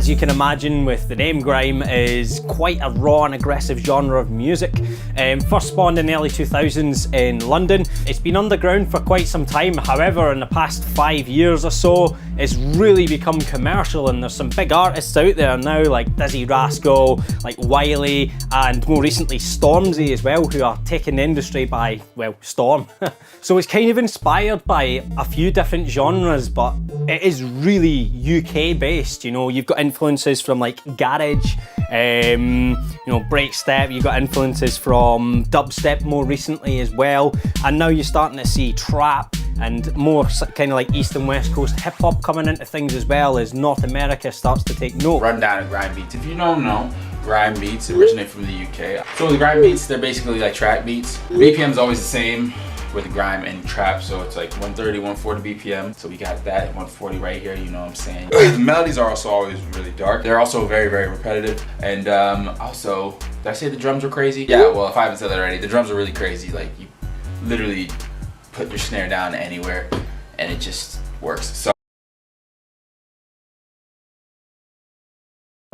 as you can imagine with the name grime, is quite a raw and aggressive genre of music. First spawned in the early 2000s in London. It's been underground for quite some time, however in the past 5 years or so it's really become commercial, and there's some big artists out there now like Dizzy Rascal, like Wiley, and more recently Stormzy as well, who are taking the industry by, well, storm. So it's kind of inspired by a few different genres, but it is really UK based, you know. You've got influences from like garage, you know, breakstep, you've got influences from dubstep more recently as well, and now you're starting to see trap and more kind of like East and West Coast hip hop coming into things as well as North America starts to take note. Rundown of grime beats. If you don't know, grime beats originate from the UK. So the grime beats, they're basically like track beats. The BPM is always the same with the grime and trap, so it's like 130, 140 BPM. So we got that 140 right here, you know what I'm saying? The melodies are also always really dark. They're also very, very repetitive. And also, did I say the drums were crazy? Yeah, well, if I haven't said that already, the drums are really crazy. Like, you literally put your snare down anywhere and it just works. So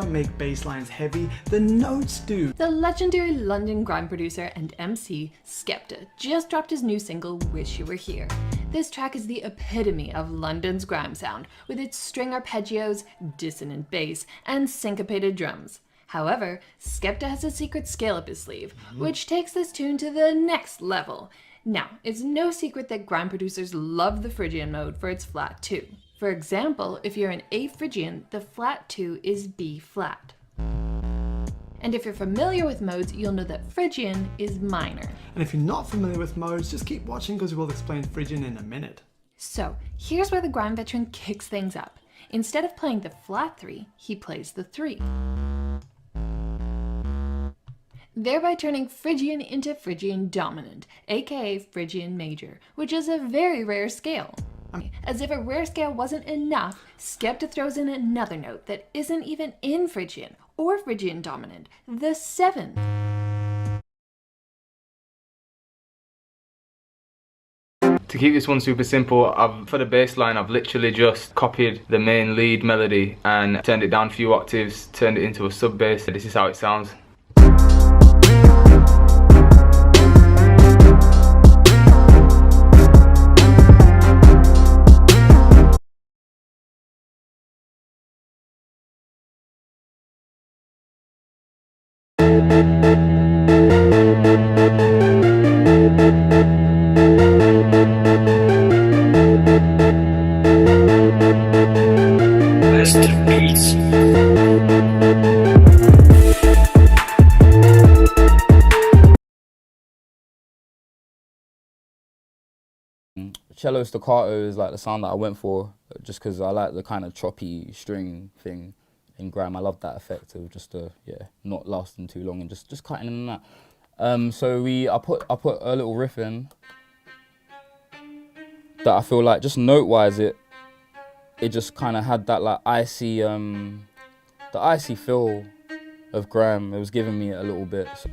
make bass lines heavy, the notes do. The legendary London grime producer and MC Skepta just dropped his new single, Wish You Were Here. This track is the epitome of London's grime sound, with its string arpeggios, dissonant bass, and syncopated drums. However, Skepta has a secret skill up his sleeve, which takes this tune to the next level. Now, it's no secret that grime producers love the Phrygian mode for its flat 2. For example, if you're an A Phrygian, the flat 2 is B flat. And if you're familiar with modes, you'll know that Phrygian is minor. And if you're not familiar with modes, just keep watching because we'll explain Phrygian in a minute. So, here's where the grime veteran kicks things up. Instead of playing the flat 3, he plays the 3. Thereby turning Phrygian into Phrygian dominant, aka Phrygian major, which is a very rare scale. As if a rare scale wasn't enough, Skepta throws in another note that isn't even in Phrygian or Phrygian dominant, the 7. To keep this one super simple, for the bass line, I've literally just copied the main lead melody and turned it down a few octaves, turned it into a sub bass. This is how it sounds. Cello staccato is like the sound that I went for, just because I like the kind of choppy string thing in grime. I love that effect of just not lasting too long and just cutting in and that. So I put a little riff in that I feel like just note-wise it just kind of had that like icy the icy feel of grime. It was giving me a little bit. So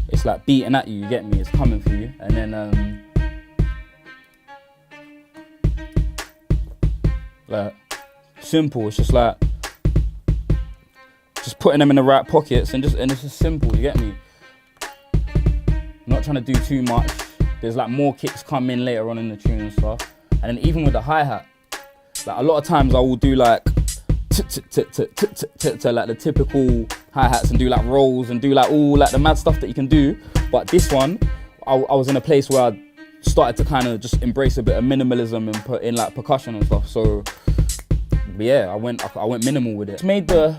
it's like beating at you, you get me? It's coming for you, and then like simple. It's just like just putting them in the right pockets and it's just simple. You get me? Not trying to do too much. There's like more kicks come in later on in the tune and stuff. And then even with the hi-hat, like a lot of times I will do like like the typical hi-hats and do like rolls and do like all like the mad stuff that you can do. But this one, I was in a place where I started to kind of just embrace a bit of minimalism and put in like percussion and stuff. So yeah, I went minimal with it. It's made the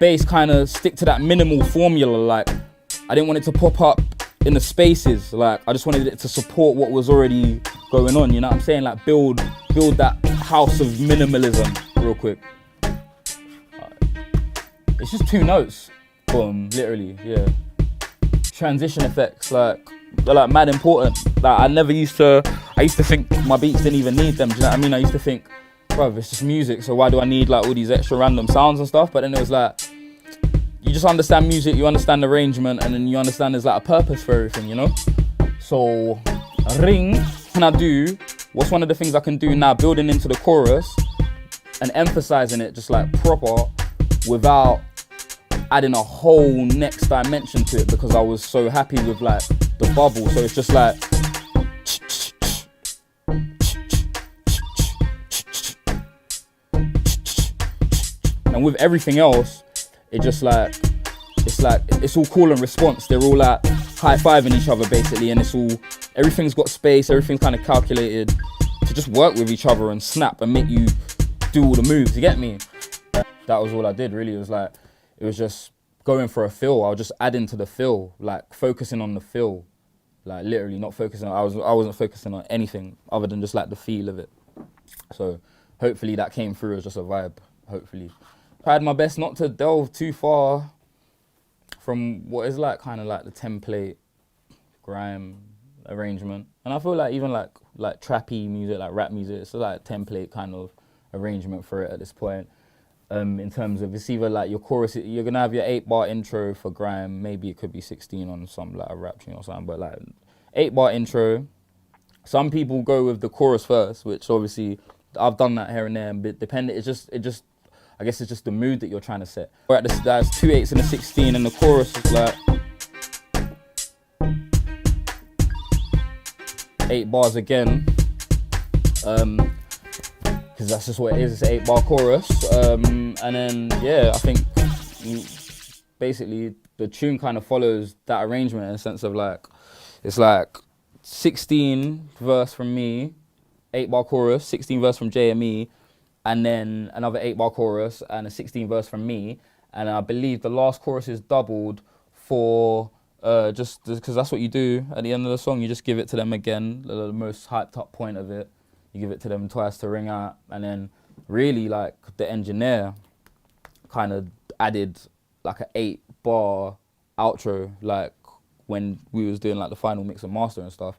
bass kind of stick to that minimal formula. Like I didn't want it to pop up in the spaces. Like I just wanted it to support what was already going on. You know what I'm saying? Like build that house of minimalism real quick. It's just 2 notes. Boom, literally, yeah. Transition effects, like they're like mad important. Like I used to think my beats didn't even need them. Do you know what I mean? I used to think, bro, it's just music, so why do I need like all these extra random sounds and stuff? But then it was like, you just understand music, you understand the arrangement, and then you understand there's like a purpose for everything, you know? So, ring, what's one of the things I can do now, building into the chorus and emphasizing it just like proper, without adding a whole next dimension to it, because I was so happy with like the bubble. So it's just like, and with everything else, it just like, it's all call and response. They're all like high-fiving each other basically, and everything's got space, everything's kind of calculated to just work with each other and snap and make you do all the moves, you get me? That was all I did really. It was just going for a feel. I was just adding to the feel, like focusing on the feel, like literally not focusing I wasn't focusing on anything other than just like the feel of it. So hopefully that came through as just a vibe, hopefully. I had my best not to delve too far from what is like kind of like the template grime arrangement. And I feel like even like trappy music, like rap music, it's like template kind of arrangement for it at this point. In terms of, it's either like your chorus, you're gonna have your 8-bar intro for grime, maybe it could be 16 on some like a rap tune or something, but like 8-bar intro. Some people go with the chorus first, which obviously I've done that here and there, but depending, I guess it's just the mood that you're trying to set. We're at there's 2 8s and a 16, and the chorus is like 8 bars again. Because that's just what it is, it's an 8-bar chorus. And then, yeah, I think basically the tune kind of follows that arrangement in the sense of like, it's like 16 verse from me, 8-bar chorus, 16 verse from JME, and then another 8-bar chorus and a 16 verse from me. And I believe the last chorus is doubled for just because that's what you do at the end of the song. You just give it to them again, the most hyped up point of it. You give it to them twice to ring out, and then really like the engineer kind of added like an 8-bar outro, like when we was doing like the final mix and master and stuff.